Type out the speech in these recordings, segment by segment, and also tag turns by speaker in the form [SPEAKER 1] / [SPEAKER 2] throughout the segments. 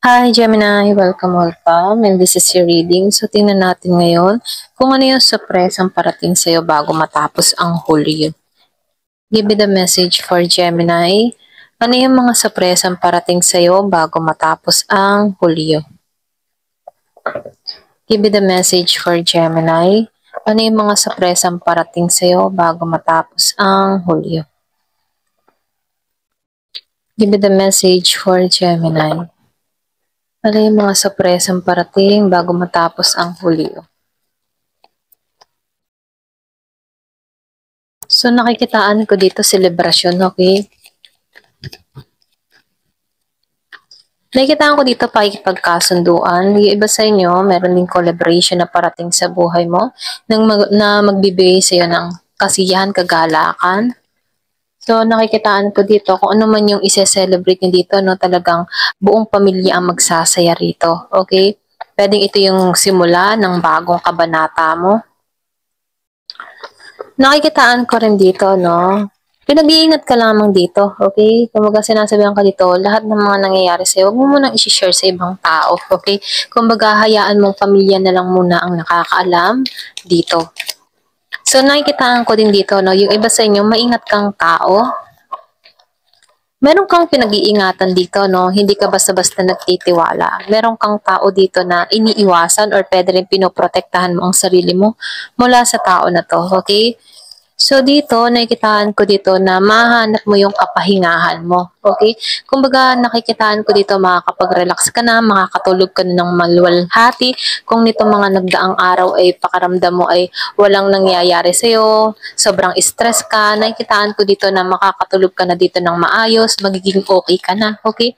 [SPEAKER 1] Hi Gemini, welcome, and this is your reading. So tingnan natin ngayon kung ano yung surpresang parating sa'yo bago matapos ang Hulyo. Give me the message for Gemini. Ano yung mga surpresang parating sa'yo bago matapos ang Hulyo? Give me the message for Gemini. Ano yung mga surpresang parating sa'yo bago matapos ang Hulyo? Give me the message for Gemini. Ano yung mga surpresang parating bago matapos ang Hulyo? So, nakikitaan ko dito selebrasyon, okay? Nakikitaan ko dito pakikipagkasunduan. Yung iba sa inyo, meron din collaboration na parating sa buhay mo na magbibigay sa iyo ng kasiyahan, kagalakan. So, nakikitaan ko dito kung ano man yung ise-celebrate nyo dito, no? Talagang buong pamilya ang magsasaya rito, okay? Pwedeng ito yung simula ng bagong kabanata mo. Nakikitaan ko rin dito, no? Pinag-iingat ka lamang dito, okay? Kumbaga sinasabihan ka dito, lahat ng mga nangyayari sa'yo, huwag mo munang i-share sa ibang tao, okay? Kumbaga hayaan mong pamilya na lang muna ang nakakaalam dito. So nakikitaan ko din dito, no? Yung iba sa inyo, maingat kang tao. Meron kang pinag-iingatan dito, no? Hindi ka basta-basta nagtitiwala. Meron kang tao dito na iniiwasan or pwede rin pinoprotektahan mo ang sarili mo mula sa tao na to, okay? So dito, nakikitaan ko dito na mahanap mo yung kapahingahan mo. Okay? Kumbaga, nakikitaan ko dito makakapag-relax ka na, makakatulog ka na ng maluwalhati. Kung nito mga nagdaang araw ay pakaramdam mo ay walang nangyayari sa'yo, sobrang stress ka, nakikitaan ko dito na makakatulog ka na dito ng maayos, magiging okay ka na. Okay?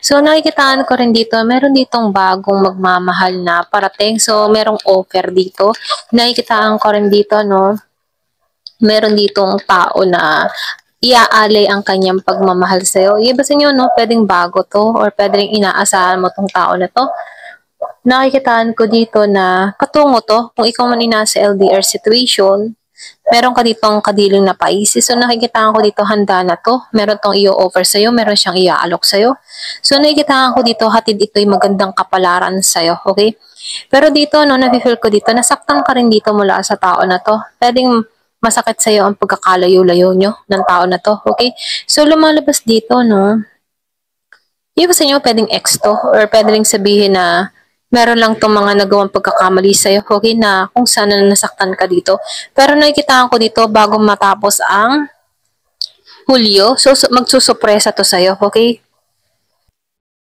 [SPEAKER 1] So nakikitaan ko rin dito, meron ditong bagong magmamahal na parating. So merong offer dito. Nakikitaan ko rin dito, no? Meron ditong tao na iaalay ang kanyang pagmamahal sa'yo. Iba sa inyo, no? Pwedeng bago to or pwedeng inaasahan mo tong tao na to. Nakikitaan ko dito na patungo to. Kung ikaw man nasa LDR situation, meron ka ditong kadiling na paisip. So nakikitaan ko dito handa na to. Meron tong i-offer sa'yo, meron siyang iaalok sa'yo. So nakikitaan ko dito hatid ito'y magandang kapalaran sa'yo. Okay? Pero dito, no, nafe-feel ko dito, nasaktan ka rin dito mula sa tao na to. Pwedeng masakit sa'yo ang pagkakalayo-layo nyo ng tao na to, okay? So, lumalabas dito, no? Iba sa inyo, pwedeng ex to, or pwede rin sabihin na meron lang tong mga nagawang pagkakamali sa'yo, okay, na kung saan na nasaktan ka dito. Pero nakikitaan ko dito, bago matapos ang Hulyo, so magsusupresa to sa'yo, okay?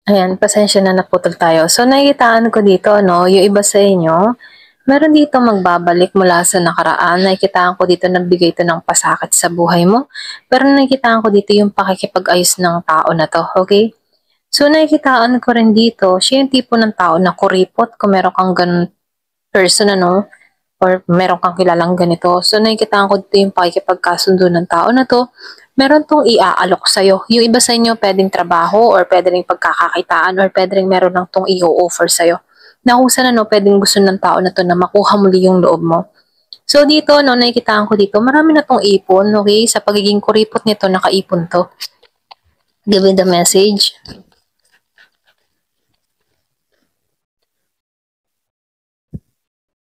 [SPEAKER 1] Ayan, pasensya na naputol tayo. So, nakikitaan ko dito, no, yung iba sa inyo, meron dito magbabalik mula sa nakaraan. Nakikitaan ko dito nagbigay ito ng pasakit sa buhay mo. Pero nakikitaan ko dito yung pakikipag-ayos ng tao na to, okay? So nakikitaan ko rin dito, siya yung tipo ng tao na kuripot kung meron kang ganun person, ano, or meron kang kilalang ganito. So nakikitaan ko dito yung pakikipagkasundo ng tao na to. Meron tong iaalok sa'yo. Yung iba sa inyo pwedeng trabaho or pwede ring pagkakakitaan or pwede ring meron lang tong i-offer sa'yo na kung saan ano, pwedeng gusto ng tao na to na makuha muli yung loob mo. So dito, no, nakikitaan ko dito, marami na tong ipon, okay? Sa pagiging kuripot nito, nakaipon to. Give me the message.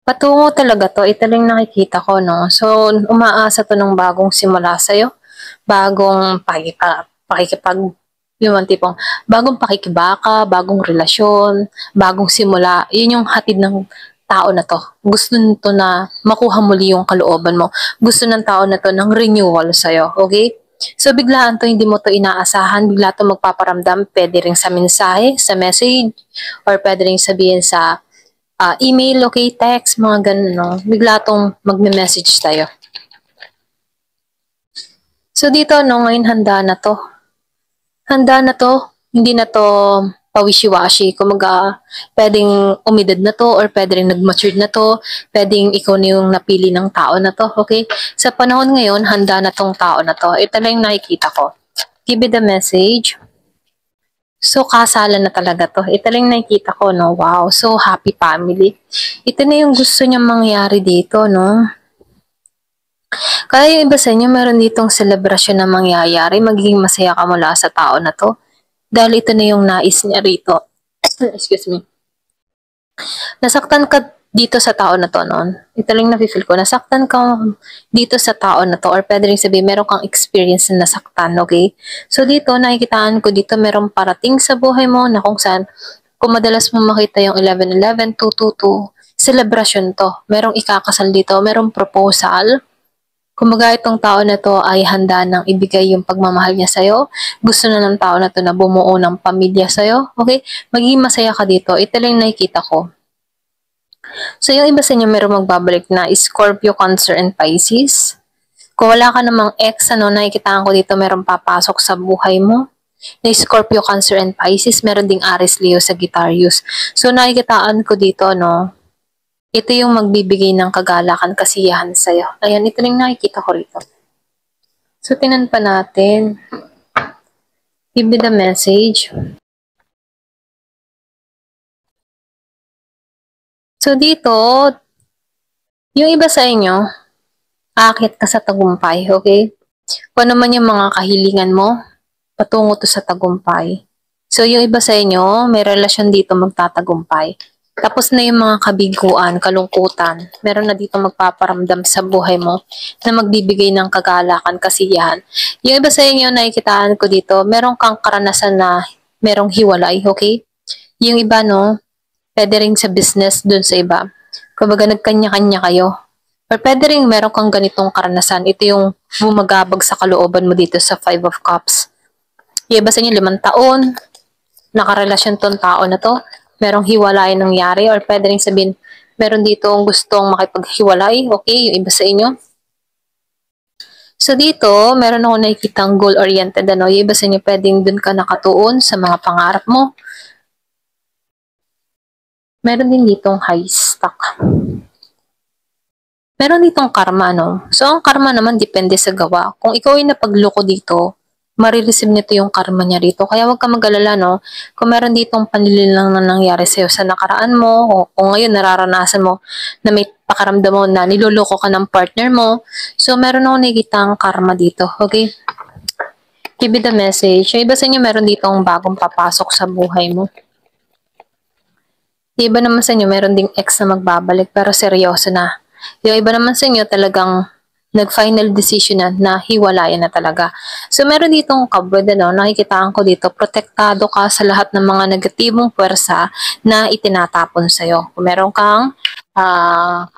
[SPEAKER 1] Patungo talaga to, ito lang nakikita ko, no? So, umaasa to ng bagong simula sa'yo, bagong pakikipag yung tipong bagong pakikibaka, bagong relasyon, bagong simula. Yun yung hatid ng tao na to. Gusto nito na makuha muli yung kalooban mo. Gusto ng tao na to ng renewal sa'yo. Okay? So, biglaan to, hindi mo to inaasahan. Bigla to magpaparamdam. Pwede rin sa mensahe, sa message, or pwede rin sabihin sa email, okay, text, mga ganun, no? Bigla tong magme-message tayo. So, dito, no, ngayon handa na to. Handa na to, hindi na to pawishiwashi. Kumaga, pwedeng umidad na to or pwede rin nag-matured na to. Pwedeng ikaw na yung napili ng tao na to, okay? Sa panahon ngayon, handa na tong tao na to. Ito lang yung nakikita ko. Give me the message. So, kasalan na talaga to. Ito lang yung nakikita ko, no? Wow, so happy family. Ito na yung gusto niyang mangyari dito, no? Kaya yung iba sa inyo, meron ditong selebrasyon na mangyayari, magiging masaya ka mula sa tao na to. Dahil ito na yung nais niya rito. Excuse me. Nasaktan ka dito sa tao na to noon. Ito lang nafe-feel ko. Nasaktan ka dito sa tao na to or pwede rin sabihin meron kang experience na nasaktan, okay? So dito, nakikitaan ko dito merong parating sa buhay mo na kung saan kung madalas mo makita yung 11-11, 222, celebration to. Merong ikakasal dito, merong proposal. Kumbaga itong tao na to ay handa nang ibigay yung pagmamahal niya sa'yo. Gusto na ng tao na to na bumuo ng pamilya sa'yo. Okay? Magiging masaya ka dito. Ito lang nakikita ko. So yung iba sa inyo merong magbabalik na Scorpio, Cancer, and Pisces. Kung wala ka namang ex, nakikitaan ko dito merong papasok sa buhay mo. Na Scorpio, Cancer, and Pisces. Meron ding Aries, Leo, Sagittarius. So nakikitaan ko dito, ito yung magbibigay ng kagalakan, kasiyahan sa'yo. Ayan, ito lang nakikita ko rito. So, tinan pa natin. Give me the message. So, dito, yung iba sa inyo, aakyat ka sa tagumpay, okay? Kung ano man yung mga kahilingan mo, patungo to sa tagumpay. So, yung iba sa inyo, may relasyon dito magtatagumpay. Tapos na yung mga kabiguan, kalungkutan. Meron na dito magpaparamdam sa buhay mo na magbibigay ng kagalakan, kasiyahan. Yung iba sa inyo, nakikitaan ko dito, meron kang karanasan na merong hiwalay, okay? Yung iba, pwede rin sa business dun sa iba. Kumbaga, nagkanya-kanya kayo. Or pwede rin meron kang ganitong karanasan. Ito yung bumagabag sa kalooban mo dito sa Five of Cups. Yung iba sa inyo, 5 taon, nakarelasyon tong tao na to, merong hiwalay nangyari or pwede rin sabihin, meron dito gustong makipaghiwalay, okay, yung iba sa inyo. So dito, meron ako nakikitang goal-oriented, yung iba sa inyo pwedeng dun ka nakatuon sa mga pangarap mo. Meron din ditong high stock. Meron ditong karma, So ang karma naman depende sa gawa. Kung ikaw ay napagloko dito, marireceive nito yung karma niya rito. Kaya huwag ka mag-alala, Kung meron ditong panlilinlang na nangyari sa'yo sa nakaraan mo, o kung ngayon nararanasan mo na may pakaramdam mo na niloloko ka ng partner mo, so meron ako nakikitang karma dito, okay? Give me the message. Yung iba sa inyo, meron ditong bagong papasok sa buhay mo. Yung iba naman sa inyo, meron ding ex na magbabalik, pero seryoso na. Yung iba naman sa inyo, talagang nag-final decision na hiwalayan na talaga. So, meron ditong kabod, nakikitaan ko dito, protektado ka sa lahat ng mga negatibong puwersa na itinatapon sa'yo. Kung meron kang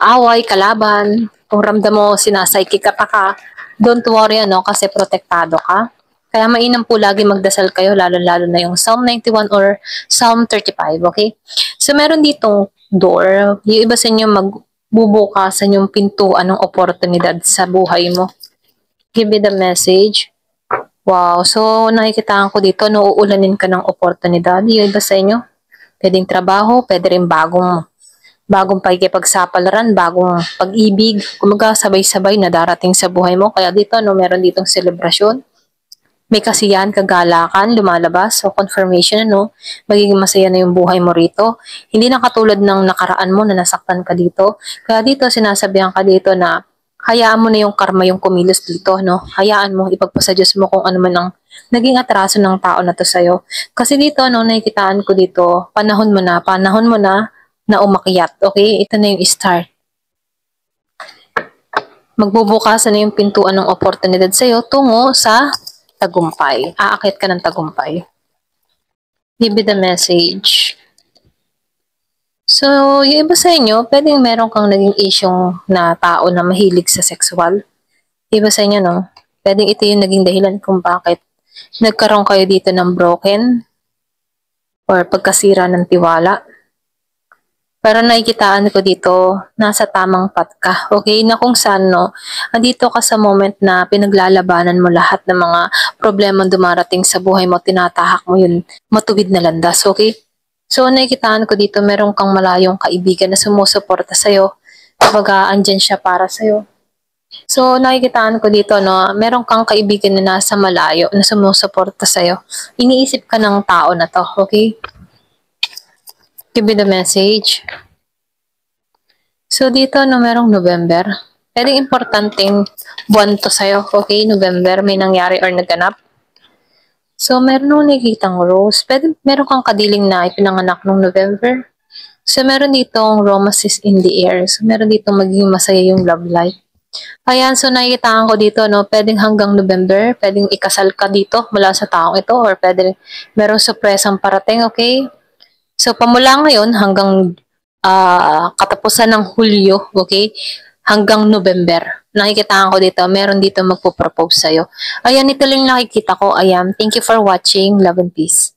[SPEAKER 1] away, kalaban, kung ramdam mo sinasayki ka, don't worry, kasi protektado ka. Kaya mainam po lagi magdasal kayo, lalo-lalo na yung Psalm 91 or Psalm 35, okay? So, meron ditong door. Yung iba sa inyo bubukasan yung pintuan ng oportunidad sa buhay mo. Give me the message. Wow. So, nakikitaan ko dito, uuulanin ka ng oportunidad. Yung iba sa inyo, pwedeng trabaho, pwede rin bagong pakikipagsapalaran, bagong pag-ibig. Kumaga, sabay-sabay na darating sa buhay mo. Kaya dito, meron ditong selebrasyon. May kasiyahan, kagalakan, lumalabas. So, confirmation, magiging masaya na yung buhay mo rito. Hindi na katulad ng nakaraan mo na nasaktan ka dito. Kaya dito, sinasabihan ka dito na hayaan mo na yung karma yung kumilos dito, Hayaan mo, ipagpasa Diyos mo kung ano man ang naging atraso ng tao na to sa'yo. Kasi dito, nakikitaan ko dito, panahon mo na umakyat, okay? Ito na yung start. Magbubukasan na yung pintuan ng oportunidad sa'yo tungo sa tagumpay. Aakyat ka ng tagumpay. Give me the message. So, yung iba sa inyo, pwedeng meron kang naging issue na tao na mahilig sa sexual. Iba sa inyo, pwedeng ito yung naging dahilan kung bakit nagkaroon kayo dito ng broken or pagkasira ng tiwala. Pero nakikitaan ko dito, nasa tamang path ka, okay? Na kung saan, andito ka sa moment na pinaglalabanan mo lahat ng mga problemang dumarating sa buhay mo, tinatahak mo yun, matuwid na landas, okay? So, nakikitaan ko dito, meron kang malayong kaibigan na sumusuporta sa'yo. Kapag andyan siya para sa'yo. So, nakikitaan ko dito, meron kang kaibigan na nasa malayo, na sumusuporta sa'yo. Iniisip ka ng tao na to, okay? Give me the message. So, dito, merong November. Pwedeng importanteng buwan to sa'yo, okay? November, may nangyari or naganap. So, meron nung nakikitang rose. Pwede, meron kang kadiling na ipinanganak nung November. So, meron ditong romances in the air. So, meron ditong magiging masaya yung love life. Ayan, so nakikitaan ko dito, no, pwedeng hanggang November, pwedeng ikasal ka dito mula sa taong ito, or pwede merong sorpresang parating, okay? So, pamula ngayon hanggang katapusan ng Hulyo, okay? Hanggang November. Nakikitaan ko dito, meron dito magpo-propose sa'yo. Ayan, ito lang nakikita ko. Ayan, thank you for watching. Love and peace.